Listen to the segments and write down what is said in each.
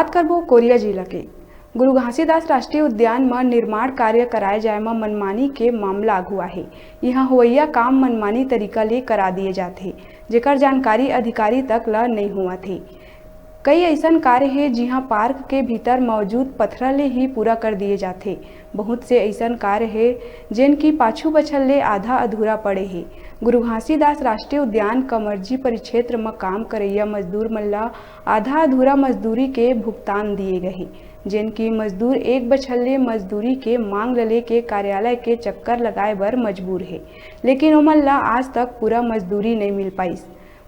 बात करबो कोरिया जिला के गुरु घासीदास राष्ट्रीय उद्यान में निर्माण कार्य कराए जाए में मनमानी के मामला आगू आहे। यहाँ होइया काम मनमानी तरीका ले करा दिए जाते, जेकर जानकारी अधिकारी तक ला नहीं हुआ थे। कई ऐसा कार्य है जिहाँ पार्क के भीतर मौजूद पत्थर ले ही पूरा कर दिए जाते। बहुत से ऐसा कार्य है जिन की पाछू बछल ले आधा अधूरा पड़े है। गुरु घासीदास राष्ट्रीय उद्यान कमरजी परिक्षेत्र में काम करैया मजदूर मल्ला आधा अधूरा मजदूरी के भुगतान दिए गए, जिन की मजदूर एक बछल्ले मजदूरी के मांग ले के कार्यालय के चक्कर लगाए बर मजबूर है, लेकिन ओमन ला आज तक पूरा मजदूरी नहीं मिल पाई।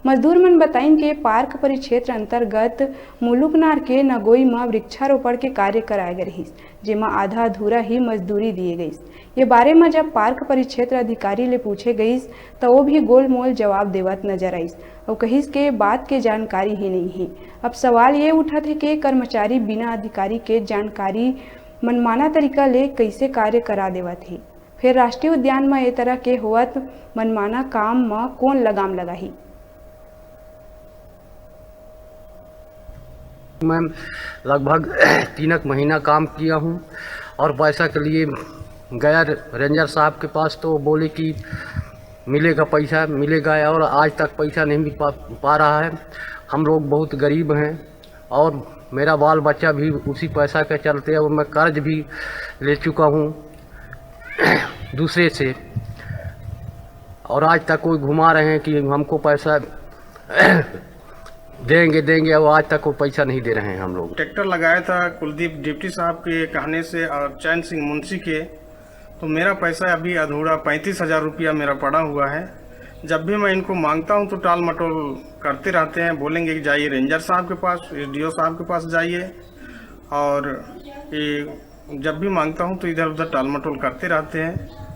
मजदूर मन बताइन के पार्क परिक्षेत्र अंतर्गत मुलुकनार के नगोई में वृक्षारोपण के कार्य कराए गए रहीस, जेमा आधा अधूरा ही मजदूरी दिए गई। ये बारे में जब पार्क परिक्षेत्र अधिकारी ले पूछे गई तो वो भी गोल मोल जवाब देवत नजर आईस और कहिस के बात के जानकारी ही नहीं है। अब सवाल ये उठा थे कि कर्मचारी बिना अधिकारी के जानकारी मनमाना तरीका ले कैसे कार्य करा देवत है। फिर राष्ट्रीय उद्यान में ये तरह के होवत मनमाना काम में कौन लगाम लगाही। मैं लगभग 3 महीना काम किया हूँ और पैसा के लिए गया रेंजर साहब के पास, तो बोले कि मिलेगा पैसा मिलेगा, और आज तक पैसा नहीं मिल पा रहा है। हम लोग बहुत गरीब हैं और मेरा बाल बच्चा भी उसी पैसा के चलते, और मैं कर्ज भी ले चुका हूँ दूसरे से, और आज तक कोई घुमा रहे हैं कि हमको पैसा देंगे, और आज तक कोई पैसा नहीं दे रहे हैं। हम लोग ट्रैक्टर लगाया था कुलदीप डिप्टी साहब के कहने से और चैन सिंह मुंशी के, तो मेरा पैसा अभी अधूरा 35,000 रुपया मेरा पड़ा हुआ है। जब भी मैं इनको मांगता हूं तो टाल मटोल करते रहते हैं, बोलेंगे कि जाइए रेंजर साहब के पास, SDO साहब के पास जाइए, और ये जब भी मांगता हूं तो इधर उधर टाल मटोल करते रहते हैं।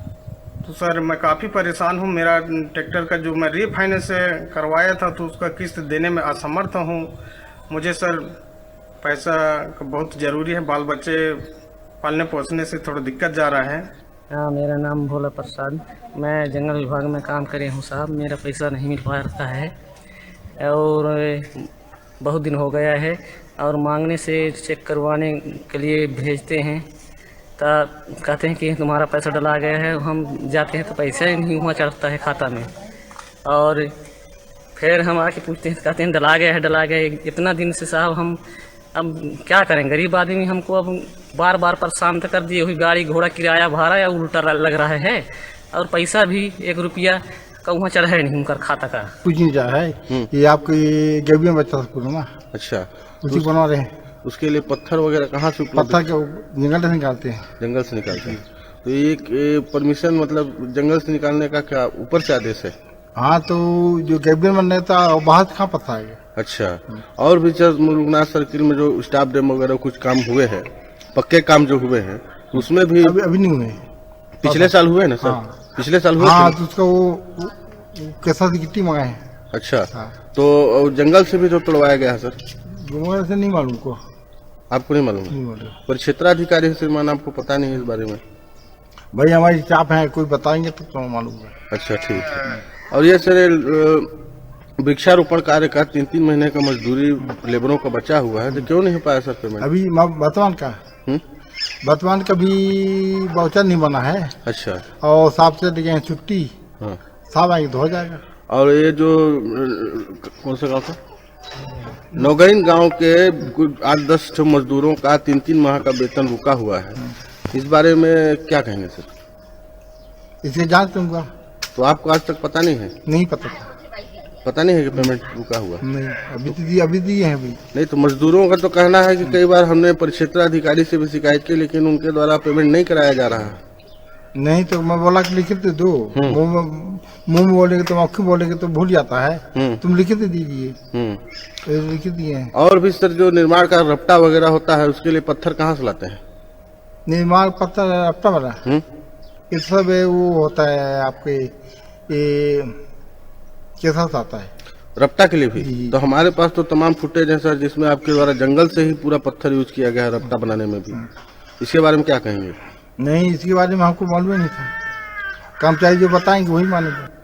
तो सर मैं काफ़ी परेशान हूँ। मेरा ट्रैक्टर का जो मैं रीफाइनेंस करवाया था तो उसका किस्त देने में असमर्थ हूँ। मुझे सर पैसा का बहुत ज़रूरी है, बाल बच्चे पालने पोसने से थोड़ा दिक्कत जा रहा है। हाँ, मेरा नाम भोला प्रसाद, मैं जंगल विभाग में काम करे हूँ साहब। मेरा पैसा नहीं मिल पा रहा है और बहुत दिन हो गया है, और मांगने से चेक करवाने के लिए भेजते हैं तो कहते हैं कि तुम्हारा पैसा डला गया है। हम जाते हैं तो पैसा ही नहीं हुआ चढ़ता है खाता में, और फिर हम आके पूछते हैं, कहते हैं डला गया है। इतना दिन से साहब हम अब क्या करें, गरीब आदमी, हमको अब बार बार परेशान तो कर दिए हुई, गाड़ी घोड़ा किराया भाड़ा या उल्टा लग रहा है, और पैसा भी 1 रुपया का वहाँ चढ़ा है नहीं उनका खाता का। कुछ नहीं जा है। ये आपके गैबी में बच्चा स्कूल ना, अच्छा, उसी बना रहे हैं। उसके लिए पत्थर वगैरह कहाँ से? पत्थर के जंगल से निकालते हैं। जंगल से निकालते हैं। तो ये परमिशन मतलब जंगल से निकालने का क्या ऊपर से आदेश है? हाँ, तो जो गैबियन बनने था बाहर कहाँ पत्थर है। अच्छा, और भी मुलुकनार सर्किल में जो स्टाफ डैम वगैरह कुछ काम हुए हैं, पक्के काम जो हुए हैं, उसमें भी अभी नहीं हुए। पिछले साल हुए ना सर? हाँ। पिछले साल हुए। हाँ, तो उसका वो कैसा गिट्टी मंगाए हैं। अच्छा। हाँ। तो जंगल से भी तो तोड़वाया गया है सर? जंगल से नहीं मालूम को। आपको नहीं मालूम? पर क्षेत्राधिकारी श्रीमान आपको पता नहीं है इस बारे में? भाई हमारी स्टाफ है, कोई बताएंगे तो मालूम है। अच्छा, ठीक है। और ये सर वृक्षारोपण कार्य का 3-3 महीने का मजदूरी लेबरों का बचा हुआ है, तो क्यों नहीं हो पाया सर पेमेंट? अभी वर्तमान का भी वाउचर नहीं बना है। अच्छा। और साहब से लगे हैं छुट्टी। हाँ। साहब आएंगे तो हो जाएगा। और ये जो कौन सा गाँव था, नौगरीन गांव के कुछ 8-10 मजदूरों का 3-3 माह का वेतन रुका हुआ है, इस बारे में क्या कहेंगे सर? इसे जांच दूंगा। तो आपको आज तक पता नहीं है? नहीं पता था। पता नहीं है कि पेमेंट रुका हुआ? नहीं, अभी दिए हैं। अभी नहीं। तो मजदूरों का तो कहना है कि कई बार हमने परिक्षेत्राधिकारी से भी शिकायत की, लेकिन उनके द्वारा पेमेंट नहीं कराया जा रहा है। नहीं, तो मैं बोला कि लिखित दो। मुंह में बोलेंगे तो आँखें बोलेंगे तो भूल जाता है। तुम लिखित दीजिए। लिखित दिए हैं। और भी सर जो निर्माण का रपटा वगैरह होता है, उसके लिए पत्थर कहाँ से लाते हैं? निर्माण पत्थर रपटा वाला ये सब वो होता है आपके, ये कैसा आता है रपटा के लिए भी? तो हमारे पास तो तमाम फुटेज है सर, जिसमें आपके द्वारा जंगल से ही पूरा पत्थर यूज किया गया है रपटा बनाने में भी। इसके बारे में क्या कहेंगे? नहीं, इसके बारे में हमको मालूम नहीं था। कर्मचारी जो बताएंगे वही मानेंगे।